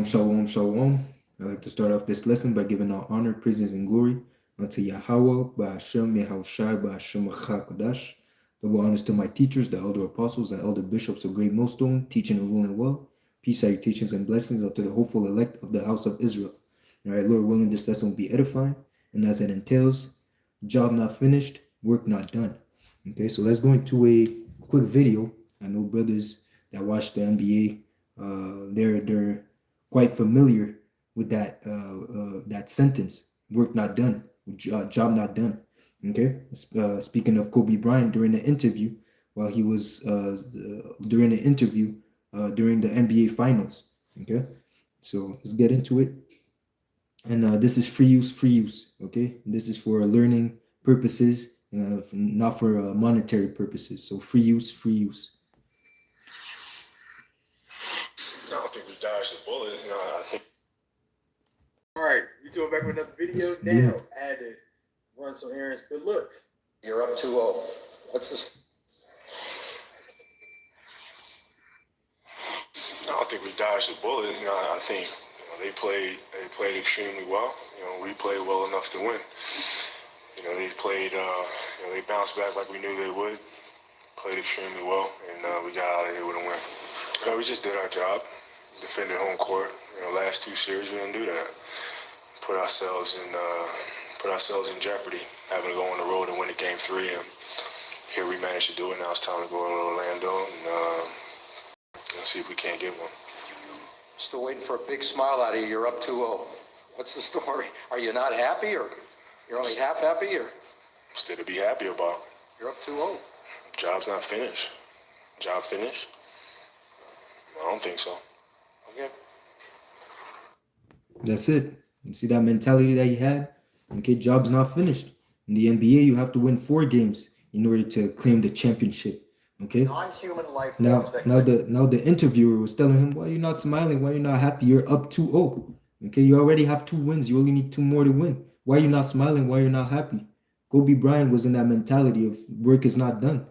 Shalom, shalom. I'd like to start off this lesson by giving all honor, praises, and glory unto Yahweh, Ba'ashem, Yehoshai, Ba'ashem, Kodash. Double honors to my teachers, the elder apostles and elder bishops of Great Millstone, teaching and ruling well. Peace, salutations, and blessings unto the hopeful elect of the house of Israel. All right, Lord willing, this lesson will be edifying. And as it entails, job not finished, work not done. Okay, so let's go into a quick video. I know brothers that watch the NBA, they're quite familiar with that sentence, work not done, job not done. Okay, speaking of Kobe Bryant during the interview, while he was during the interview during the NBA Finals. Okay, so let's get into it. And this is free use. Okay, this is for learning purposes, not for monetary purposes. So free use. I don't think we dodged the bullet. I think. All right, we doing back with another video now. I had to run some errands, but look, You're up 2-0. What's this? I don't think we dodged the bullet. I think they played extremely well. We played well enough to win. They played. They bounced back like we knew they would. Played extremely well, and we got out of here with a win. We just did our job, defended home court. Last two series we didn't do that. Put ourselves in jeopardy, having to go on the road and win a game 3. And here we managed to do it. Now it's time to go to Orlando and see if we can't get one. Still waiting for a big smile out of you. You're up 2-0. What's the story? Are you not happy, or you're only half happy, or? Still to be happy about. You're up 2-0. Job's not finished. Job finished? I don't think so. Okay. That's it. You see that mentality that he had? Okay, job's not finished. In the NBA, you have to win 4 games in order to claim the championship. Okay. non-human life Now forms that the interviewer was telling him, why you're not smiling? Why you're not happy? You're up 2-0. Okay, you already have 2 wins. You only need 2 more to win. Why are you not smiling? Why you're not happy? Kobe Bryant was in that mentality of work is not done.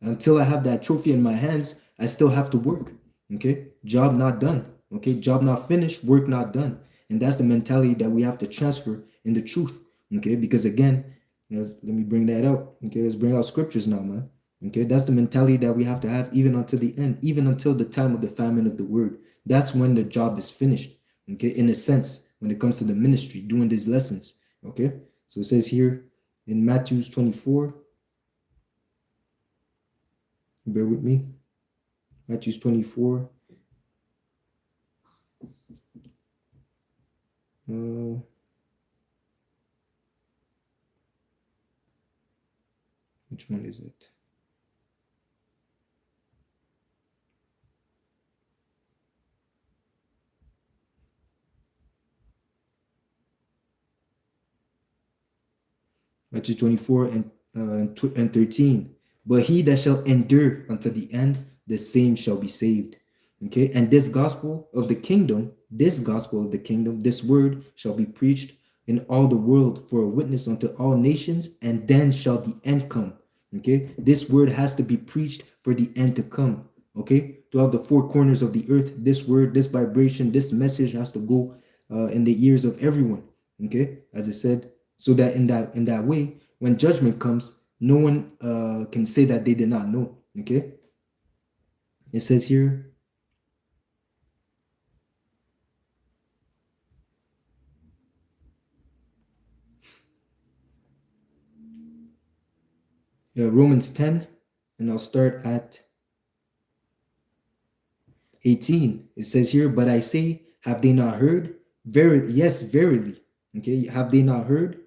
Until I have that trophy in my hands, I still have to work. Okay, job not done. Okay, job not finished, work not done. And that's the mentality that we have to transfer in the truth. Okay, because again, let me bring that up. Okay, let's bring out scriptures now, man. Okay, that's the mentality that we have to have even until the end, even until the time of the famine of the word. That's when the job is finished. Okay, in a sense, when it comes to the ministry, doing these lessons. Okay, so it says here in Matthew 24. Bear with me. Matthew 24. Which one is it? Matthew 24 and 13. But he that shall endure unto the end, the same shall be saved. Okay, and this gospel of the kingdom, this word shall be preached in all the world for a witness unto all nations, and then shall the end come. Okay, this word has to be preached for the end to come. Okay, throughout the 4 corners of the earth, this word, this vibration, this message has to go in the ears of everyone. Okay, as I said, so that in that way, when judgment comes, no one can say that they did not know. Okay, it says here. Romans 10, and I'll start at 18. It says here, but I say, have they not heard? Verily, yes, verily. Okay, have they not heard?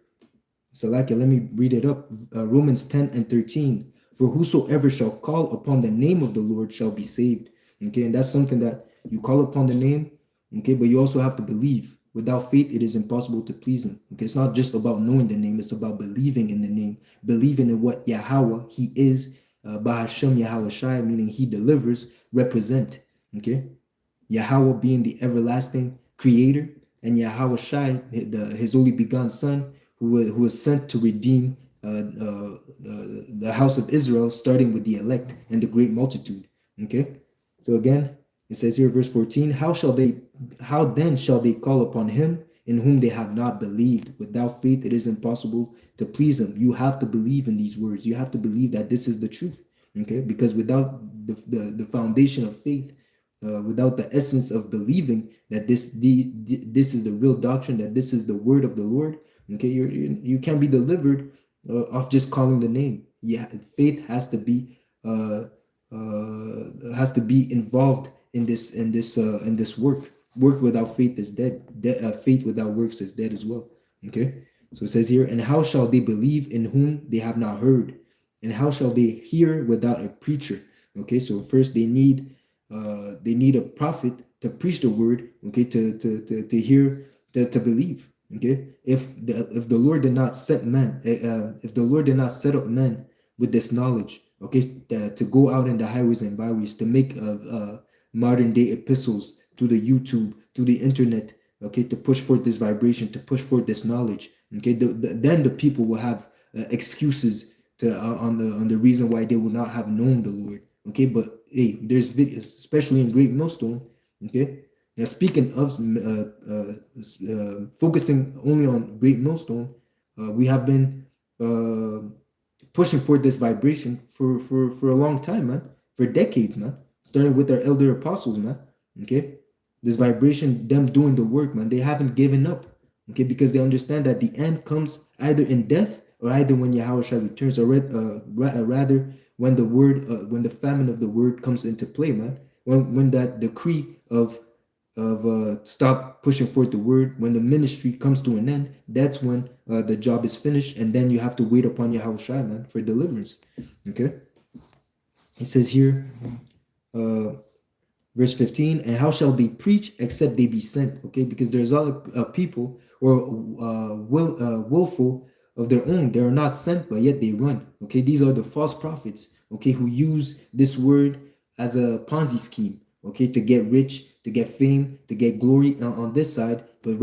So let me read it up. Romans 10 and 13. For whosoever shall call upon the name of the Lord shall be saved. Okay, and that's something that you call upon the name, okay, but you also have to believe. Without faith, it is impossible to please him. Okay, it's not just about knowing the name, it's about believing in the name, believing in what Yahweh, he is, Bahashem Yahawashi, meaning he delivers, represent. Okay, Yahweh being the everlasting creator, and Yahawashi, his only begotten son, who was sent to redeem the house of Israel, starting with the elect and the great multitude. Okay, so again, It says here, verse 14, how then shall they call upon him in whom they have not believed? Without faith, it is impossible to please him. You have to believe in these words. You have to believe that this is the truth. Okay, because without the foundation of faith, without the essence of believing that this is the real doctrine, that this is the word of the Lord, okay, you can't be delivered off just calling the name. Yeah, faith has to be involved in this work. Work without faith is dead. Faith without works is dead as well. Okay, so it says here, and how shall they believe in whom they have not heard? And how shall they hear without a preacher? Okay, so first they need a prophet to preach the word. Okay, to hear, to believe. Okay, if the Lord did not set men, if the Lord did not set up men with this knowledge, okay, to go out in the highways and byways to make modern day epistles through the YouTube, through the internet, okay, to push forth this vibration, to push forth this knowledge. Okay, then the people will have excuses to on the reason why they will not have known the Lord. Okay, but hey, there's videos, especially in Great Millstone. Okay, now speaking of focusing only on Great Millstone, we have been pushing forth this vibration for a long time, man, for decades, man, starting with our elder apostles, man. Okay, this vibration, them doing the work, man, they haven't given up. Okay, because they understand that the end comes either in death or either when Yahushua returns, or rather when the word, when the famine of the word comes into play, man. When that decree of stop pushing forth the word, when the ministry comes to an end, that's when the job is finished, and then you have to wait upon Yahushua, man, for deliverance. Okay, it says here, verse 15, and how shall they preach except they be sent? Okay, because there's other people or willful of their own. They are not sent, but yet they run. Okay, these are the false prophets, okay, who use this word as a Ponzi scheme, okay, to get rich, to get fame, to get glory on this side, but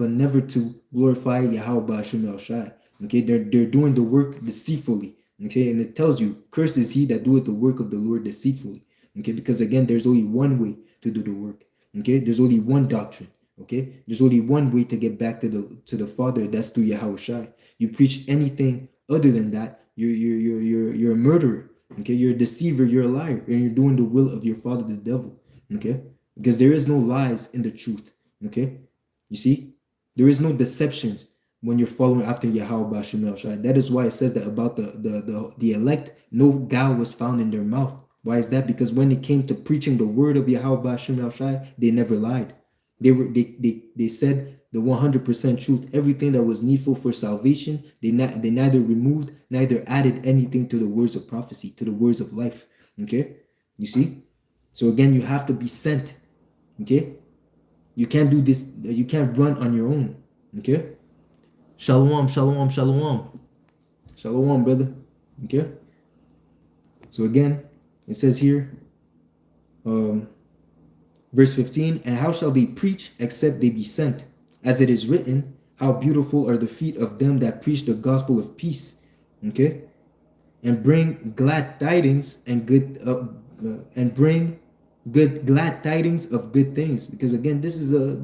never to glorify Yahweh Hashem El Shai. Okay, they're doing the work deceitfully. Okay, and it tells you, cursed is he that doeth the work of the Lord deceitfully. Okay, because again, there's only one way to do the work. Okay, there's only one doctrine. Okay, there's only one way to get back to the Father. That's through Yahweh Shai. You preach anything other than that, you're a murderer. Okay, you're a deceiver, you're a liar, and you're doing the will of your father, the devil. Okay, because there is no lies in the truth. Okay, you see, there is no deceptions when you're following after Yahweh Hashem El Shai. That is why it says that about the elect, no guile was found in their mouth. Why is that? Because when it came to preaching the word of Yahweh Hashem El Shai, they never lied. They said the 100% truth, everything that was needful for salvation. They neither removed, neither added anything to the words of prophecy, to the words of life. Okay, you see. So again, you have to be sent. Okay, you can't do this. You can't run on your own. Okay. Shalom, shalom, shalom, shalom, brother. Okay. So again, it says here, verse 15, and how shall they preach except they be sent? As it is written, how beautiful are the feet of them that preach the gospel of peace. Okay, and bring glad tidings and glad tidings of good things. Because again, this is a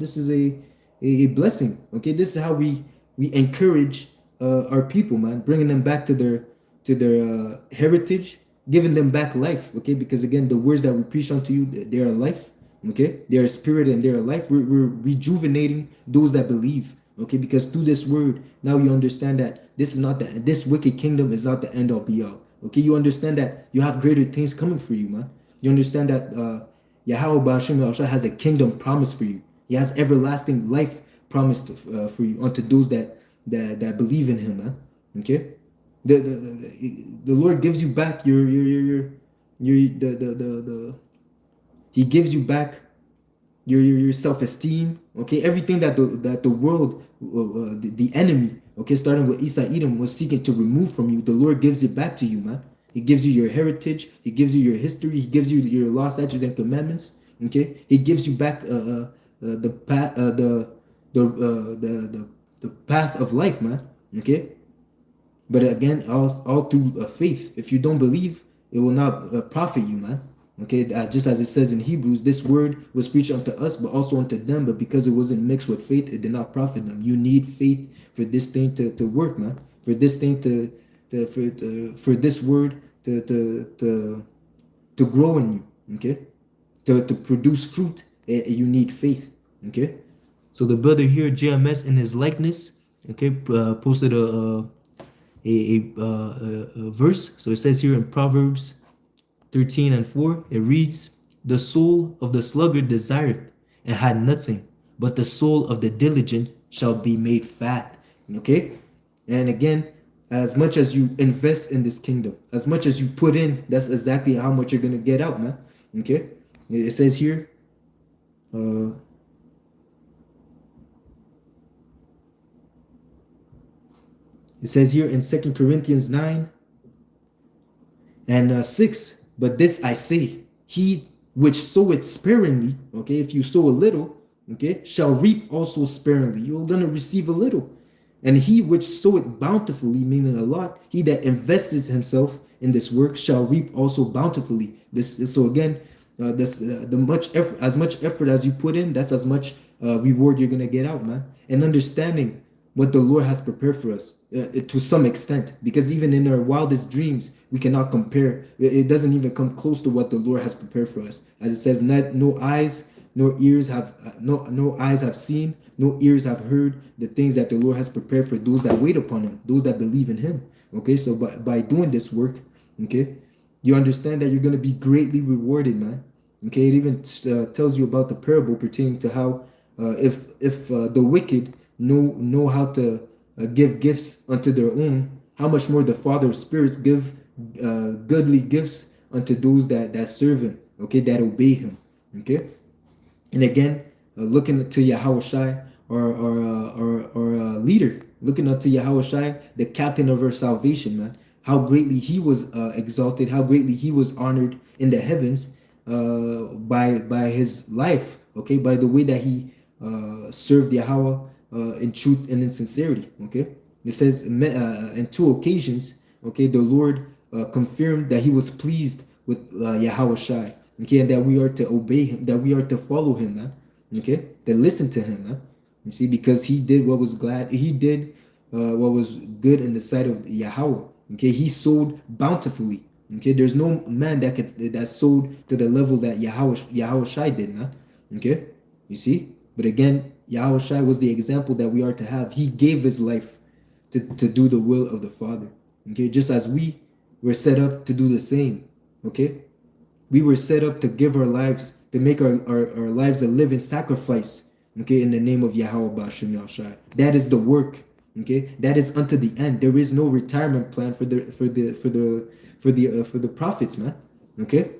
blessing. Okay, this is how we encourage our people, man, bringing them back to their heritage, giving them back life. Okay, because again, the words that we preach unto you, they are life. Okay, they are spirit and they are life. We're rejuvenating those that believe. Okay, because through this word, now you understand that this wicked kingdom is not the end all be all. Okay, you understand that you have greater things coming for you, man. You understand that Yahweh Hashem El Shai has a kingdom promised for you. He has everlasting life promised for you unto those that believe in Him, man. Okay, the Lord gives you back He gives you back your self-esteem. Okay, everything that the world, the enemy, okay, starting with Esau Edom, was seeking to remove from you, the Lord gives it back to you, man. He gives you your heritage. He gives you your history. He gives you your law, statutes, and commandments. Okay, He gives you back the path of life, man. Okay, but again, all through faith. If you don't believe, it will not profit you, man. Okay, just as it says in Hebrews, this word was preached unto us, but also unto them. But because it wasn't mixed with faith, it did not profit them. You need faith for this thing to work, man. For this thing for this word to grow in you. Okay, to produce fruit, you need faith. Okay, so the brother here, JMS, in his likeness, okay, posted a verse. So it says here in Proverbs 13 and 4, it reads, the soul of the sluggard desireth and had nothing, but the soul of the diligent shall be made fat. Okay? And again, as much as you invest in this kingdom, as much as you put in, that's exactly how much you're going to get out, man. Okay? It says here, in 2 Corinthians 9 and 6, but this I say, he which soweth sparingly, okay, if you sow a little, okay, shall reap also sparingly. You're going to receive a little. And he which soweth bountifully, meaning a lot, he that invests himself in this work shall reap also bountifully. So again, the much effort, as much effort as you put in, that's as much reward you're going to get out, man. And understanding what the Lord has prepared for us to some extent, because even in our wildest dreams, we cannot compare. It doesn't even come close to what the Lord has prepared for us. As it says, no eyes have seen, no ears have heard the things that the Lord has prepared for those that wait upon him, those that believe in him. Okay, so by doing this work, okay, you understand that you're going to be greatly rewarded, man. Okay, it even tells you about the parable pertaining to how if the wicked know how to give gifts unto their own, how much more the Father of spirits give goodly gifts unto those that serve him, okay, that obey him. Okay, and again, looking to Yahushua, our leader, looking up to Yahushua, the captain of our salvation, man, how greatly he was exalted, how greatly he was honored in the heavens by his life, okay, by the way that he served Yahweh in truth and in sincerity. Okay, it says in 2 occasions, okay, the Lord confirmed that he was pleased with Yahushua, okay, and that we are to obey him, that we are to follow him, man. Okay, to listen to him, man. You see, because he did what was what was good in the sight of Yahweh. Okay, he sowed bountifully. Okay, there's no man that sowed to the level that Yahushua did, man. Okay, you see, but again, Yahushua was the example that we are to have. He gave his life to do the will of the Father. Okay, just as we were set up to do the same. Okay, we were set up to give our lives, to make our lives a living sacrifice. Okay, in the name of Yahweh Ba'Shem Yahushua. That is the work. Okay, that is unto the end. There is no retirement plan for the prophets, man. Okay,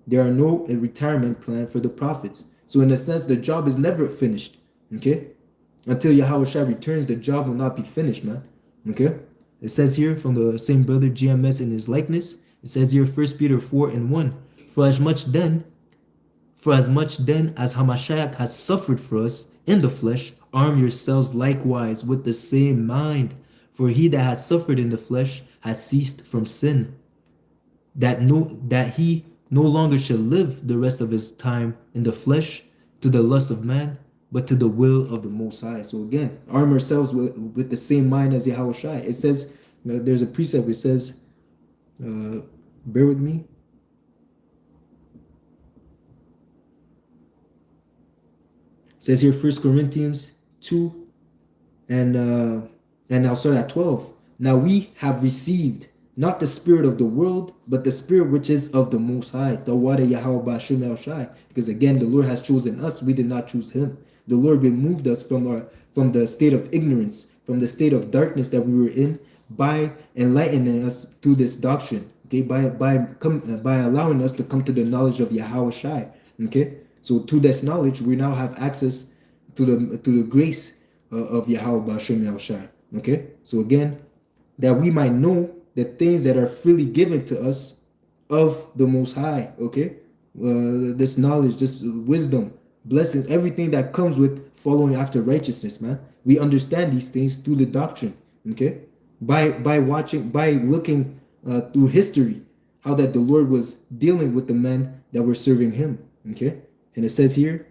there are no retirement plan for the prophets. So in a sense, the job is never finished. Okay, until Yahushua returns, the job will not be finished, man. Okay, it says here from the same brother GMS in his likeness. It says here 1 Peter 4:1. For as much then as Hamashiach has suffered for us in the flesh, arm yourselves likewise with the same mind. For he that had suffered in the flesh had ceased from sin, that he no longer shall live the rest of his time in the flesh to the lust of man, but to the will of the Most High. So again, arm ourselves with the same mind as Yahushua. It says, there's a precept which says, bear with me. It says here 1 Corinthians 2 and I'll start at 12. Now we have received not the spirit of the world, but the spirit which is of the Most High, because again, the Lord has chosen us. We did not choose him. The Lord removed us from the state of ignorance, from the state of darkness that we were in, by enlightening us through this doctrine. Okay, by allowing us to come to the knowledge of Yahushua. Okay, so through this knowledge, we now have access to the grace of Yahweh Ba'Shem Yahushua. Okay, so again, that we might know the things that are freely given to us of the Most High. Okay, this knowledge, this wisdom, blessings, everything that comes with following after righteousness, man. We understand these things through the doctrine. Okay, by looking through history how that the Lord was dealing with the men that were serving him. Okay, and it says here,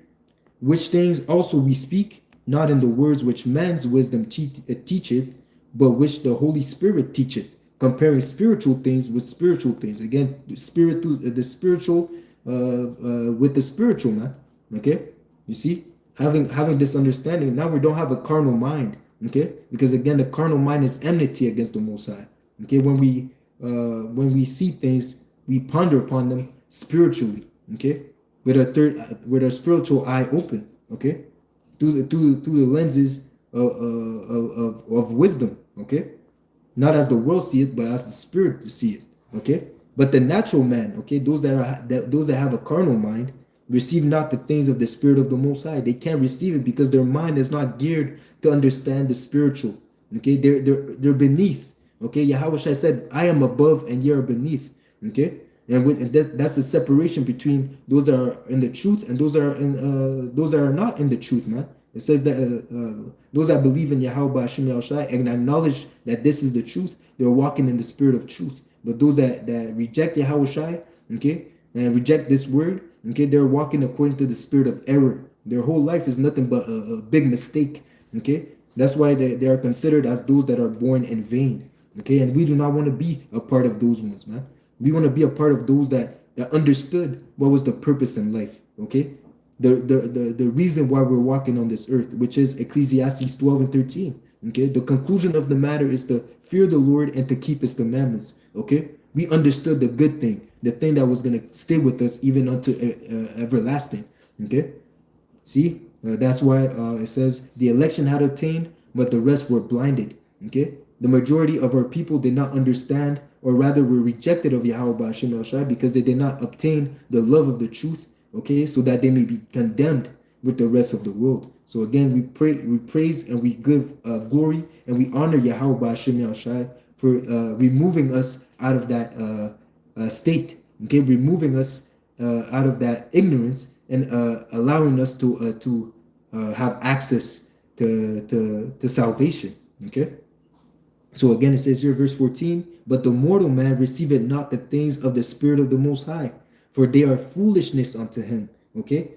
which things also we speak, not in the words which man's wisdom teacheth, but which the Holy Spirit teacheth, comparing spiritual things with spiritual things. Again, the spiritual with the spiritual, man. Okay, you see, having this understanding, now we don't have a carnal mind. Okay, because again, the carnal mind is enmity against the Most High. Okay, when we see things, we ponder upon them spiritually. Okay, with our spiritual eye open. Okay, through the lenses of wisdom. Okay, not as the world see it, but as the Spirit see it. Okay, but the natural man, okay, those that have a carnal mind, receive not the things of the Spirit of the Most High. They can't receive it because their mind is not geared to understand the spiritual. Okay, they're beneath. Okay, Yahweh said, "I am above and ye are beneath." Okay, and that's the separation between those that are in the truth and those that are not in the truth, man. It says that those that believe in Yahweh Hashem Yahushai and acknowledge that this is the truth, they're walking in the spirit of truth. But those that reject Yahweh, okay, and reject this word, okay, they're walking according to the spirit of error. Their whole life is nothing but a big mistake. Okay, that's why they are considered as those that are born in vain. Okay, and we do not want to be a part of those ones, man. We want to be a part of those that understood what was the purpose in life. Okay, the reason why we're walking on this earth, which is Ecclesiastes 12 and 13. Okay, the conclusion of the matter is to fear the Lord and to keep his commandments. Okay, we understood the good thing, the thing that was going to stay with us even unto everlasting. Okay, see, that's why it says the election had obtained, but the rest were blinded. Okay, the majority of our people did not understand, or rather were rejected of Yahweh Hashem Shai because they did not obtain the love of the truth. Okay, so that they may be condemned with the rest of the world. So again, we praise and we give glory and we honor Yahweh Hashem Shai for removing us out of that state. Okay, removing us out of that ignorance and allowing us to have access to salvation. Okay, so again, it says here, verse 14, but the mortal man receiveth not the things of the Spirit of the Most High, for they are foolishness unto him. Okay,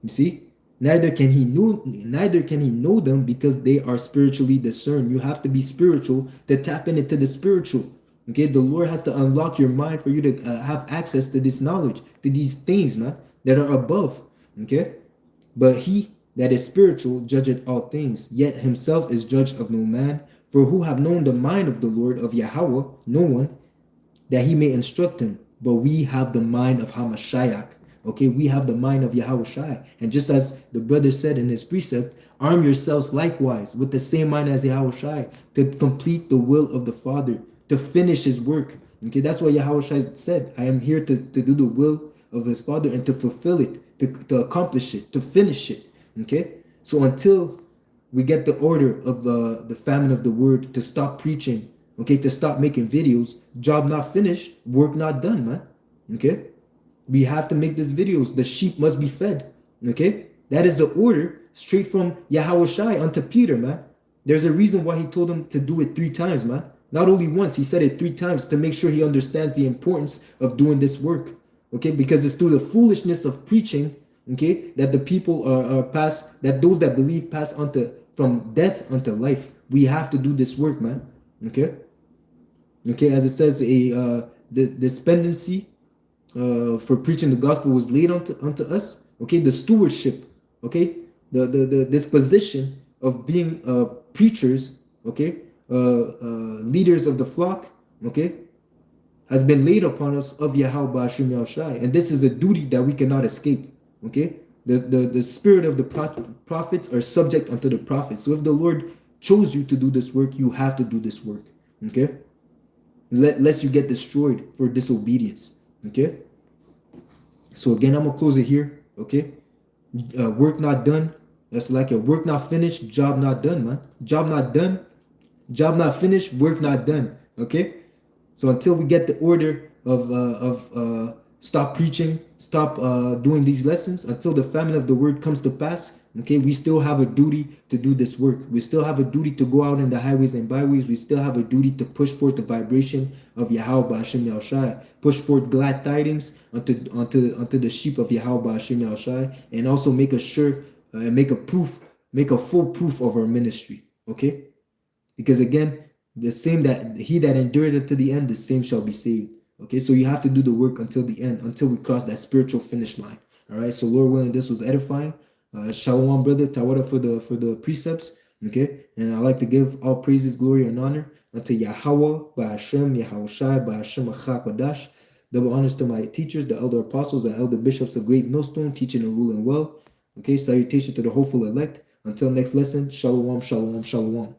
you see, neither can he know them because they are spiritually discerned. You have to be spiritual to tap into the spiritual. Okay, the Lord has to unlock your mind for you to have access to this knowledge, to these things, man, that are above. Okay, but he that is spiritual judgeth all things, yet himself is judge of no man. For who have known the mind of the Lord, of Yahweh? No one, that he may instruct him. But we have the mind of Hamashiach. Okay, we have the mind of Yahweh Shai. And just as the brother said in his precept, arm yourselves likewise with the same mind as Yahweh Shai to complete the will of the Father, to finish his work. Okay, that's what Yahweh Shai said. I am here to do the will of his Father and to fulfill it, to accomplish it, to finish it. Okay, so until we get the order of the famine of the word to stop preaching, okay, to stop making videos, job not finished, work not done, man. Okay, we have to make these videos. The sheep must be fed. Okay, that is the order straight from Yahweh Shai unto Peter, man. There's a reason why he told him to do it 3 times, man. Not only once, he said it 3 times to make sure he understands the importance of doing this work. Okay, because it's through the foolishness of preaching, okay, that the people are passed, that those that believe pass from death unto life. We have to do this work, man. Okay, as it says, the dependency for preaching the gospel was laid unto us. Okay, the stewardship, okay, the disposition of being preachers, okay, leaders of the flock, okay, has been laid upon us of Yahweh Hashem Yahushai, and this is a duty that we cannot escape. Okay, the spirit of the prophets are subject unto the prophets. So if the Lord chose you to do this work, you have to do this work. Okay, lest you get destroyed for disobedience. Okay, so again, I'm gonna close it here. Okay, work not done. That's like a work not finished, job not done, man. Job not done, job not finished, work not done. Okay, so until we get the order of stop preaching, stop doing these lessons, until the famine of the word comes to pass, Okay, we still have a duty to do this work. We still have a duty to go out in the highways and byways. We still have a duty to push forth the vibration of Yahweh Hashem Yahushai. Push forth glad tidings unto the sheep of Yahweh Hashem Yahushai, and also make a sure and make a full proof of our ministry. Okay, because again, the same that he that endured it to the end, the same shall be saved. Okay, so you have to do the work until the end, until we cross that spiritual finish line. All right, so Lord willing, this was edifying. Shalom, brother. Tawada for the precepts. Okay, and I like to give all praises, glory, and honor unto Yahweh, Ba'ashem, Yahushai, Ba'ashem Achakodash. Double honors to my teachers, the elder apostles and elder bishops of Great Millstone, teaching and ruling well. Okay, salutation to the hopeful elect. Until next lesson, shalom, shalom, shalom.